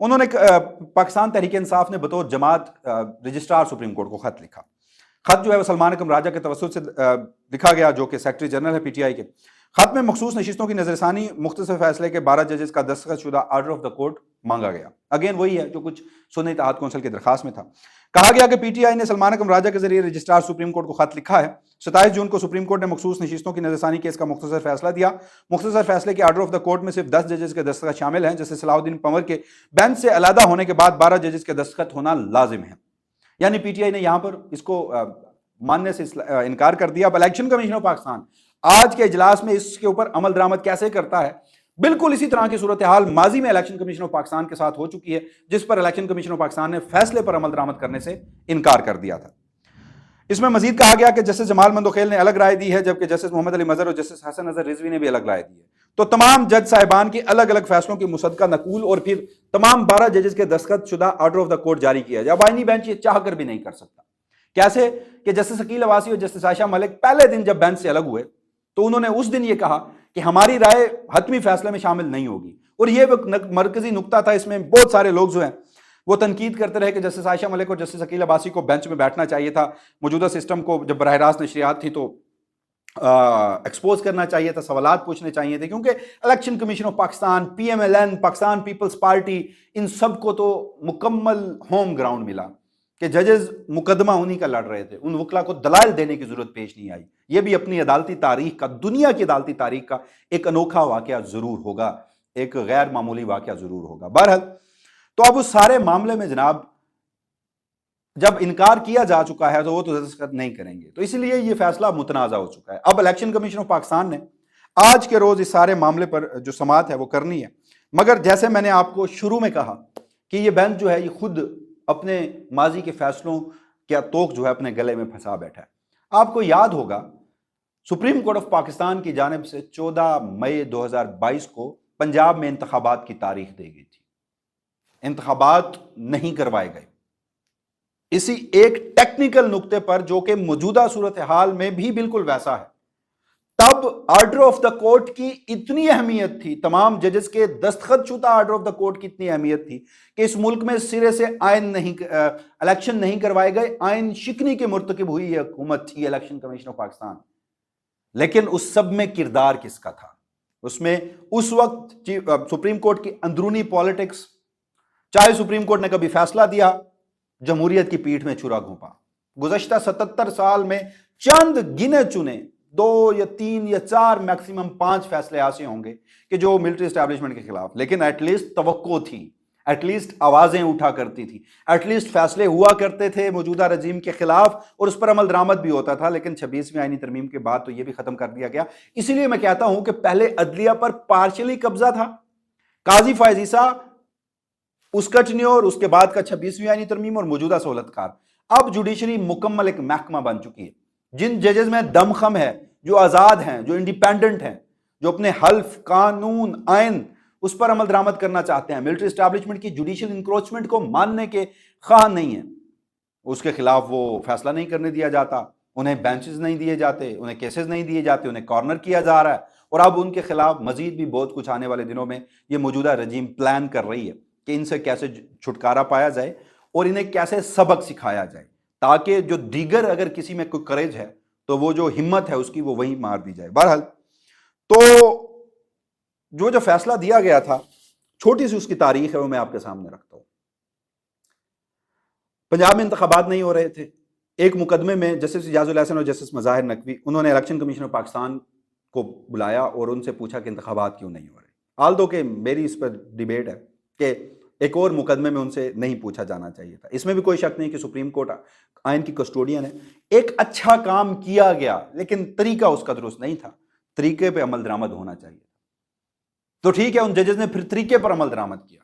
انہوں نے پاکستان تحریک انصاف نے بطور جماعت رجسٹرار سپریم کورٹ کو خط لکھا. خط جو ہے وہ سلمان اکرم راجہ کے توسط سے لکھا گیا، جو کہ سیکرٹری جنرل ہے پی ٹی آئی کے. خط میں مخصوص نشستوں کی نظر ثانی، مختصر فیصلے کے 12 ججز کا دستخط شدہ آرڈر آف دا کورٹ مانگا گیا. اگین وہی ہے جو کچھ سنی اتحاد کونسل کی درخواست میں تھا. کہا گیا کہ پی ٹی آئی نے سلمان اکرم راجہ کے ذریعے رجسٹرار سپریم کورٹ کو خط لکھا ہے. 27 جون کو سپریم کورٹ نے مخصوص نشستوں کی نظر ثانی کیس کا مختصر فیصلہ دیا. مختصر فیصلے کے آرڈر آف دا کورٹ میں صرف 10 ججز کے دستخط شامل ہیں، جیسے صلاح الدین پنور کے بینچ سے علیحدہ ہونے کے بعد 12 ججز کے دستخط ہونا لازم ہے. یعنی پی ٹی آئی نے یہاں پر اس کو ماننے سے انکار کر دیا. اب الیکشن کمیشن آف پاکستان آج کے اجلاس میں اس کے اوپر عمل درآمد کیسے کرتا ہے؟ بالکل اسی طرح کی صورتحال ماضی میں الیکشن کمیشن آف پاکستان کے ساتھ ہو چکی ہے، جس پر الیکشن کمیشن آف پاکستان نے فیصلے پر عمل درآمد کرنے سے انکار کر دیا تھا. اس میں مزید کہا گیا کہ جسٹس جمال مندوخیل نے الگ رائے دی ہے، جبکہ جسٹس محمد علی مظہر اور جسٹس حسن نظر رضوی نے بھی الگ رائے دی ہے. تو تمام جج صاحبان کے الگ الگ فیصلوں کی مصدقہ نقول اور پھر تمام 12 ججز کے دستخط شدہ آرڈر آف دا کورٹ جاری کیا جائے. اب آئینی بینچ یہ چاہ کر بھی نہیں کر سکتا. کیسے کہ جسٹس عقیل عباسی اور جسٹس عائشہ ملک پہلے دن جب بینچ سے الگ ہوئے تو انہوں نے اس دن یہ کہا کہ ہماری رائے حتمی فیصلے میں شامل نہیں ہوگی. اور یہ مرکزی نقطہ تھا. اس میں بہت سارے لوگ جو ہیں وہ تنقید کرتے رہے کہ جسٹس عائشہ ملک اور جسٹس عقیل عباسی کو بینچ میں بیٹھنا چاہیے تھا. موجودہ سسٹم کو جب براہ راست نشریات تھی تو ایکسپوز کرنا چاہیے تھا، سوالات پوچھنے چاہیے تھے، کیونکہ election commission of Pakistan, P M L N, Pakistan Peoples Party, ان سب کو تو مکمل ہوم گراؤنڈ ملا کہ ججز مقدمہ انہی کا لڑ رہے تھے. ان وکلا کو دلائل دینے کی ضرورت پیش نہیں آئی. یہ بھی اپنی عدالتی تاریخ کا، دنیا کی عدالتی تاریخ کا ایک انوکھا واقعہ ضرور ہوگا، ایک غیر معمولی واقعہ ضرور ہوگا. بہرحال تو اب اس سارے معاملے میں جناب جب انکار کیا جا چکا ہے تو وہ تو دستخط نہیں کریں گے، تو اس لیے یہ فیصلہ متنازع ہو چکا ہے. اب الیکشن کمیشن آف پاکستان نے آج کے روز اس سارے معاملے پر جو سماعت ہے وہ کرنی ہے. مگر جیسے میں نے آپ کو شروع میں کہا کہ یہ بینچ جو ہے یہ خود اپنے ماضی کے فیصلوں کا توق جو ہے اپنے گلے میں پھنسا بیٹھا ہے. آپ کو یاد ہوگا سپریم کورٹ آف پاکستان کی جانب سے 14 مئی 2022 کو پنجاب میں انتخابات کی تاریخ دی گئی تھی. انتخابات نہیں کروائے گئے. اسی ایک ٹیکنیکل نقطے پر جو کہ موجودہ صورتحال میں بھی بالکل ویسا ہے. تب آرڈر آف دا کورٹ کی اتنی اہمیت تھی، تمام ججز کے دستخط شدہ آرڈر آف دا کورٹ کی اتنی اہمیت تھی کہ اس ملک میں سرے سے الیکشن نہیں کروائے گئے. آئین شکنی کے مرتکب ہوئی یہ حکومت تھی الیکشن کمیشن آف پاکستان. لیکن اس سب میں کردار کس کا تھا؟ اس میں اس وقت سپریم کورٹ کی اندرونی پالیٹکس، چاہے سپریم کورٹ نے کبھی فیصلہ دیا جمہوریت کی پیٹھ میں چھرا گھونپا. گزشتہ 77 سال میں چند گنے چنے 2 یا 3 یا 4 میکسیمم 5 فیصلے ایسے ہوں گے کہ جو ملٹری اسٹیبلشمنٹ کے خلاف، لیکن ایٹ لیسٹ توقع تھی، ایٹ لیسٹ آوازیں اٹھا کرتی تھی، ایٹ لیسٹ فیصلے ہوا کرتے تھے موجودہ رجیم کے خلاف اور اس پر عمل درآمد بھی ہوتا تھا. لیکن 26ویں آئینی ترمیم کے بعد تو یہ بھی ختم کر دیا گیا. اسی لیے میں کہتا ہوں کہ پہلے عدلیہ پر پارشلی قبضہ تھا. قاضی فائز عیسیٰ، اس کا ٹینیور، اس کے بعد کا 26ویں آئینی ترمیم اور موجودہ سہولت کار. اب جوڈیشری مکمل ایک محکمہ بن چکی ہے. جن ججز میں دم خم ہے، جو آزاد ہیں، جو انڈیپینڈنٹ ہیں، جو اپنے حلف، قانون، آئین اس پر عمل درآمد کرنا چاہتے ہیں، ملٹری اسٹیبلشمنٹ کی جوڈیشل انکروچمنٹ کو ماننے کے خواہاں نہیں ہیں، اس کے خلاف وہ فیصلہ نہیں کرنے دیا جاتا، انہیں بینچز نہیں دیے جاتے، انہیں کیسز نہیں دیے جاتے، انہیں کارنر کیا جا رہا ہے. اور اب ان کے خلاف مزید بھی بہت کچھ آنے والے دنوں میں یہ موجودہ رجیم پلان کر رہی ہے کہ ان سے کیسے چھٹکارا پایا جائے اور انہیں کیسے سبق سکھایا جائے، تاکہ جو دیگر اگر کسی میں کوئی کریج ہے تو وہ جو ہمت ہے اس کی وہ وہیں مار دی جائے. بہرحال تو جو فیصلہ دیا گیا تھا، چھوٹی سی اس کی تاریخ ہے وہ میں آپ کے سامنے رکھتا ہوں. پنجاب میں انتخابات نہیں ہو رہے تھے. ایک مقدمے میں جسٹس اعجاز الحسن اور جسٹس مظاہر نقوی انہوں نے الیکشن کمیشن آف پاکستان کو بلایا اور ان سے پوچھا کہ انتخابات کیوں نہیں ہو رہے. آلدو کہ میری اس پر ڈیبیٹ ہے کہ ایک اور مقدمے میں ان سے نہیں پوچھا جانا چاہیے تھا. اس میں بھی کوئی شک نہیں کہ سپریم کورٹ آئین کی کسٹوڈین ہے. ایک اچھا کام کیا گیا لیکن طریقہ اس کا درست نہیں تھا. طریقے پہ عمل درآمد ہونا چاہیے. تو ٹھیک ہے، ان ججز نے پھر طریقے پر عمل درآمد کیا.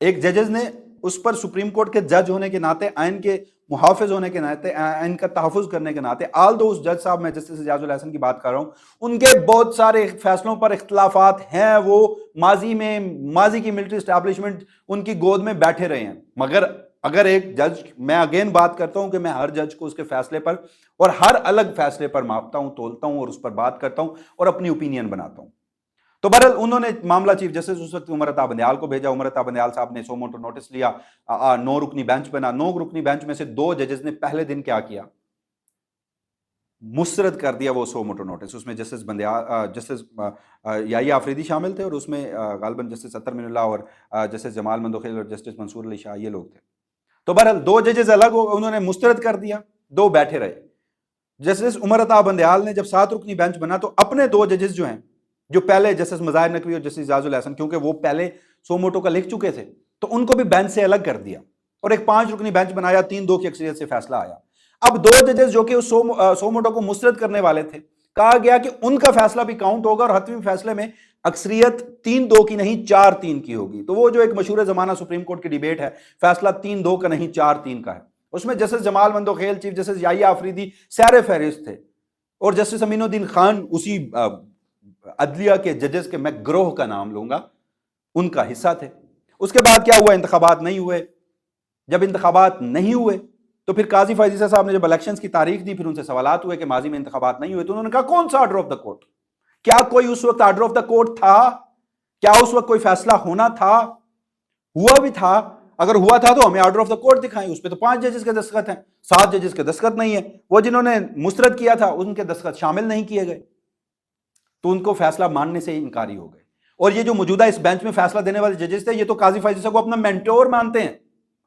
ایک ججز نے اس پر سپریم کورٹ کے جج ہونے کے ناطے، آئین کے محافظ ہونے کے ناطے، آئین کا تحفظ کرنے کے ناطے، آلدو اس جج صاحب، میں جسٹس اعجاز الحسن کی بات کر رہا ہوں، ان کے بہت سارے فیصلوں پر اختلافات ہیں، وہ ماضی کی ملٹری اسٹیبلشمنٹ ان کی گود میں بیٹھے رہے ہیں. مگر اگر ایک جج، میں اگین بات کرتا ہوں کہ میں ہر جج کو اس کے فیصلے پر اور ہر الگ فیصلے پر ماپتا ہوں، تولتا ہوں اور اس پر بات کرتا ہوں اور اپنی اوپینین بناتا ہوں. تو بہرحال انہوں نے معاملہ چیف جسٹس اس وقت عمر عطا بندیال کو بھیجا. عمر عطا بندیال صاحب نے سو موٹو نوٹس لیا. 9 رکنی بینچ بنا. 9 رکنی بینچ میں سے 2 ججز نے پہلے دن کیا کیا؟ مسترد کر دیا وہ سو موٹو نوٹس. اس میں جسٹس بندیال، جسٹس یحییٰ آفریدی شامل تھے، اور اس میں غالباً جسٹس اطہر من اللہ اور جسٹس جمال مندوخیل اور جسٹس منصور علی شاہ یہ لوگ تھے. تو بہرحال 2 ججز الگ ہو، انہوں نے مسترد کر دیا، 2 بیٹھے رہے. جسٹس عمر عطا بندیال نے جب 7 رکنی بینچ بنا تو اپنے 2 ججز جو ہیں، جو پہلے جسٹس مظاہر نقوی اور جسٹس اعجاز الحسن، کیونکہ وہ پہلے سو موٹو کا لکھ چکے تھے تو ان کو بھی بینچ سے الگ کر دیا اور ایک 5 رکنی بینچ بنایا. 3-2 کی اکثریت سے فیصلہ آیا. اب 2 ججز جو کہ اس سو موٹو کو مسترد کرنے والے تھے، کہا گیا کہ ان کا فیصلہ بھی کاؤنٹ ہوگا اور حتمی فیصلے میں اکثریت 3-2 کی نہیں 4-3 کی ہوگی. تو وہ جو ایک مشہور زمانہ سپریم کورٹ کی ڈیبیٹ ہے، فیصلہ 3-2 کا نہیں 4-3 کا ہے. اس میں جسٹس جمال مندوخیل، چیف جسٹس یحییٰ آفریدی سیر فہرست تھے، اور جسٹس امین الدین خان اسی عدلیہ کے ججز کے میں گروہ کا نام لوں گا ان کا حصہ تھے. اس کے بعد کیا ہوا؟ انتخابات نہیں ہوئے. جب انتخابات نہیں ہوئے تو پھر قاضی فائز عیسیٰ صاحب نے جب الیکشنز کی تاریخ دی، پھر ان سے سوالات ہوئے کہ ماضی میں انتخابات نہیں ہوئے، تو انہوں نے کہا کون سا آرڈر آف دا کورٹ؟ کیا کوئی اس وقت آرڈر آف دا کورٹ تھا؟ کیا اس وقت کوئی فیصلہ ہونا تھا؟ ہوا بھی تھا. اگر ہوا تھا تو ہمیں آرڈر آف دا کورٹ دکھائیں. اس پہ تو 5 ججز کے دستخط ہیں، 7 ججز کے دستخط نہیں ہیں. وہ جنہوں نے مسترد کیا تھا ان کے دستخط شامل نہیں کیے گئے، تو ان کو فیصلہ ماننے سے انکاری ہو گئے. اور یہ جو موجودہ اس بینچ میں فیصلہ دینے والے ججز تھے، یہ تو قاضی فائز عیسیٰ کو اپنا مینٹور مانتے ہیں،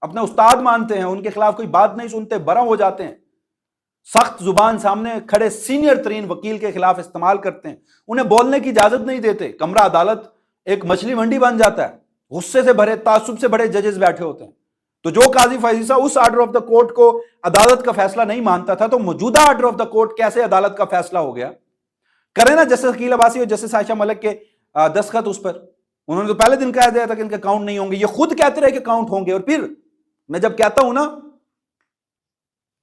اپنا استاد مانتے ہیں، ان کے خلاف کوئی بات نہیں سنتے، برا ہو جاتے ہیں. سخت زبان سامنے کھڑے سینئر ترین وکیل کے خلاف استعمال کرتے ہیں، انہیں بولنے کی اجازت نہیں دیتے. کمرہ عدالت ایک مچھلی منڈی بن جاتا ہے، غصے سے بھرے، تعصب سے بڑے ججز بیٹھے ہوتے ہیں. تو جو قاضی فائز عیسیٰ اس آرڈر آف دا کورٹ کو عدالت کا فیصلہ نہیں مانتا تھا، تو موجودہ آرڈر آف دا کورٹ کیسے عدالت کا فیصلہ ہو گیا؟ کریں نا جسٹس عقیل عباسی اور جسٹس عائشہ ملک کے دستخط اس پر. انہوں نے تو پہلے دن کہہ دیا تھا کہ ان کے کاؤنٹ نہیں ہوں گے. یہ خود کہتے رہے کہ کاؤنٹ ہوں گے، اور پھر میں جب کہتا ہوں نا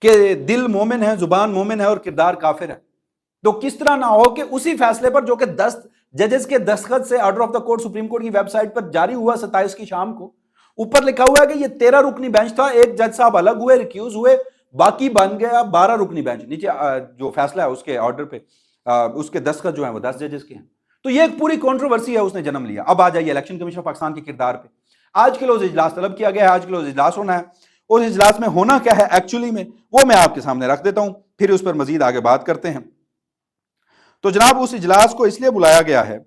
کہ دل مومن ہے، زبان مومن ہے اور کردار کافر ہے، تو کس طرح نہ ہو کہ اسی فیصلے پر جو کہ 10 ججز کے دستخط سے order of the court supreme court کی ویب سائٹ پر جاری ہوا 27 کی شام کو، اوپر لکھا ہوا ہے کہ یہ 13 رکنی بینچ تھا، ایک جج صاحب الگ ہوئے، ریکیوز ہوئے، باقی بن گیا 12 رکنی بینچ. نیچے جو فیصلہ ہے اس کے آرڈر پہ اس کے دستخط جو ہیں وہ 10 ججز کے ہیں. تو یہ ایک پوری کنٹروورسی ہے، اس نے جنم لیا. اب آ جائیے الیکشن کمیشن آف پاکستان کے کردار پہ. آج کے روز اجلاس طلب کیا گیا ہے، آج کے روز اجلاس ہونا ہے. اور اجلاس میں ہونا کیا ہے ایکچولی میں، وہ میں آپ کے سامنے رکھ دیتا ہوں، پھر اس پر مزید آگے بات کرتے ہیں. تو جناب اس اجلاس کو اس لیے بلایا گیا ہے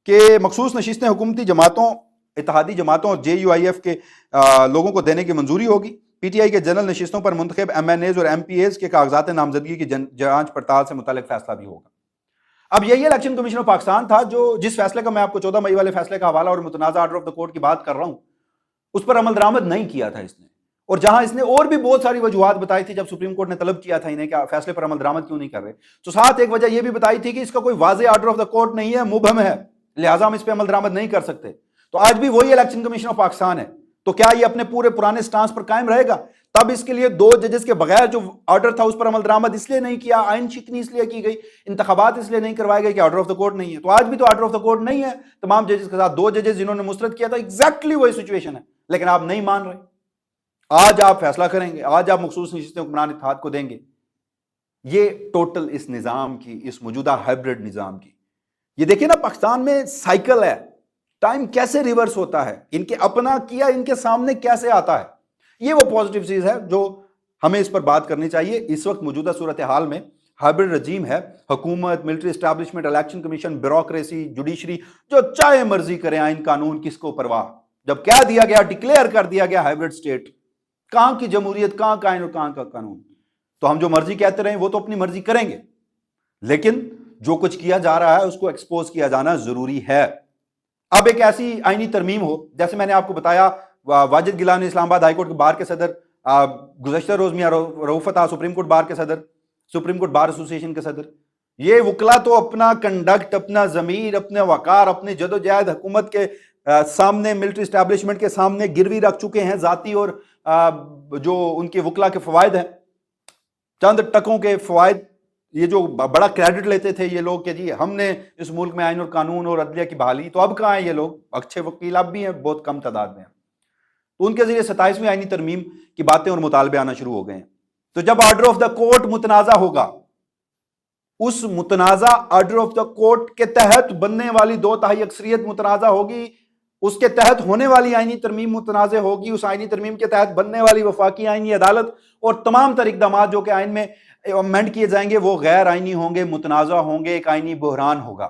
کہ مخصوص نشستیں حکومتی جماعتوں، اتحادی جماعتوں اور JUIF کے لوگوں کو دینے کی منظوری ہوگی. PTI کے جنرل نشستوں پر منتخب MNAs اور MPAs کے کاغذات نامزدگی کی جانچ پڑتال سے متعلق فیصلہ بھی ہوگا. اب یہی الیکشن کمیشن آف پاکستان تھا جو جس فیصلے کا میں آپ کو 14 مئی والے فیصلے کا حوالہ اور متنازع آرڈر آف دا کورٹ کی بات کر رہا ہوں، اس پر عمل درآمد نہیں کیا تھا اس نے. اور جہاں اس نے اور بھی بہت ساری وجوہات بتائی تھی جب سپریم کورٹ نے طلب کیا تھا انہیں کہ فیصلے پر عمل درآمد کیوں نہیں کر رہے، تو ساتھ ایک وجہ یہ بھی بتائی تھی کہ اس کا کوئی واضح آرڈر آف دا کورٹ نہیں ہے، مبہم ہے، لہٰذا ہم اس پہ عمل درآمد نہیں کر سکتے. تو آج بھی وہی الیکشن کمیشن آف پاکستان ہے. تو کیا یہ اپنے پورے پرانے سٹانس پر قائم رہے گا؟ تب اس کے لیے 2 ججز کے بغیر جو آرڈر تھا اس پر عمل درآمد اس لیے نہیں کیا، آئین شکنی اس لیے کی گئی، انتخابات اس لیے نہیں کروائے گئے کہ آرڈر آف دا کورٹ نہیں ہے. تو آج بھی تو آرڈر آف دا کورٹ نہیں ہے تمام ججز کے ساتھ. 2 ججز جنہوں نے مسترد کیا تھا، ایگزیکٹلی وہی سچویشن ہے، لیکن آپ نہیں مان رہے. آج آپ فیصلہ کریں گے، آج آپ مخصوص نشستیں حکمران اتحاد کو دیں گے. یہ ٹوٹل اس نظام کی، اس موجودہ ہائبرڈ نظام کی، یہ دیکھیں نا پاکستان میں سائیکل ہے، ٹائم کیسے ریورس ہوتا ہے، ان کے اپنا کیا ان کے سامنے کیسے آتا ہے. یہ وہ پازیٹیو چیز ہے جو ہمیں اس پر بات کرنی چاہیے. اس وقت موجودہ صورتحال میں ہائبرڈ رجیم ہے، حکومت، military establishment, election commission, bureaucracy, judiciary, جو چاہے مرضی کریں، آئین قانون کس کو پرواہ. جب کہہ دیا گیا، ڈکلیئر کر دیا گیا ہائبرڈ اسٹیٹ، کہاں کی جمہوریت، کہاں کا آئین اور کہاں کا قانون. تو ہم جو مرضی کہتے رہیں وہ تو اپنی مرضی کریں گے، لیکن جو کچھ کیا جا رہا ہے اس کو ایکسپوز کیا جانا ضروری ہے. اب ایک ایسی آئینی ترمیم ہو، جیسے میں نے آپ کو بتایا واجد گیلانی اسلام آباد ہائی کورٹ کے بار کے صدر، گزشتہ روز میاں رؤوف فتح سپریم کورٹ بار کے صدر، سپریم کورٹ بار ایسوسی ایشن کے صدر، یہ وکلا تو اپنا کنڈکٹ، اپنا ضمیر، اپنے وقار، اپنی جدوجہد حکومت کے سامنے، ملٹری اسٹیبلشمنٹ کے سامنے گروی رکھ چکے ہیں. ذاتی اور جو ان کے وکلا کے فوائد ہیں، چند ٹکوں کے فوائد، یہ جو بڑا کریڈٹ لیتے تھے یہ لوگ کہ جی ہم نے اس ملک میں آئین اور قانون اور عدلیہ کی بحالی، تو اب کہاں ہیں یہ لوگ؟ اچھے وکیل اب بھی ہیں، بہت کم تعداد میں ہیں. تو ان کے ذریعے 27ویں آئینی ترمیم کی باتیں اور مطالبے آنا شروع ہو گئے ہیں. تو جب آرڈر آف دا کورٹ متنازع ہوگا اس متنازع آرڈر آف دا کورٹ کے تحت بننے والی 2/3 اکثریت متنازع ہوگی، اس کے تحت ہونے والی آئینی ترمیم متنازع ہوگی، اس آئینی ترمیم کے تحت بننے والی وفاقی آئینی عدالت اور تمام تر اقدامات جو کہ آئین میں امینڈ کیے جائیں گے وہ غیر آئینی ہوں گے، متنازع ہوں گے، ایک آئینی بحران ہوگا۔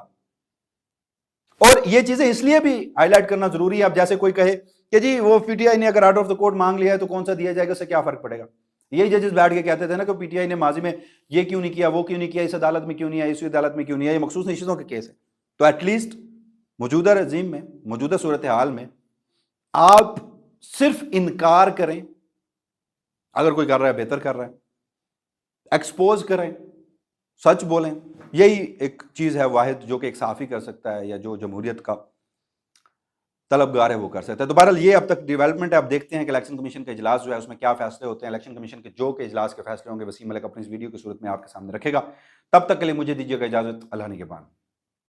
اور یہ چیزیں اس لیے بھی ہائی لائٹ کرنا ضروری ہے۔ اب جیسے کوئی کہے کہ جی وہ پی ٹی آئی نے اگر آرڈر آف دا کورٹ مانگ لیا ہے تو کون سا دیا جائے گا، اس سے کیا فرق پڑے گا؟ یہی ججز بیٹھ کے کہتے تھے نا کہ پی ٹی آئی نے ماضی میں یہ کیوں نہیں کیا، وہ کیوں نہیں کیا، اس عدالت میں کیوں نہیں آیا، اس عدالت میں کیوں نہیں آیا، یہ مخصوص نشستوں کے کیس ہے۔ تو ایٹ لیسٹ موجودہ رژیم میں، موجودہ صورتحال میں آپ صرف انکار کریں، اگر کوئی کر رہا ہے بہتر کر رہا ہے، ایکسپوز کریں، سچ بولیں، یہی ایک چیز ہے واحد جو کہ ایک صحافی کر سکتا ہے یا جو جمہوریت کا طلبگار ہے وہ کر سکتا ہے۔ تو بہرحال یہ اب تک ڈیولپمنٹ ہے، اب دیکھتے ہیں کہ الیکشن کمیشن کا اجلاس جو ہے اس میں کیا فیصلے ہوتے ہیں۔ الیکشن کمیشن کے جو کہ اجلاس کے فیصلے ہوں گے وسیم ملک اپنی اس ویڈیو کی صورت میں آپ کے سامنے رکھے گا۔ تب تک کے لیے مجھے دیجیے گا اجازت، اللہ نگہبان۔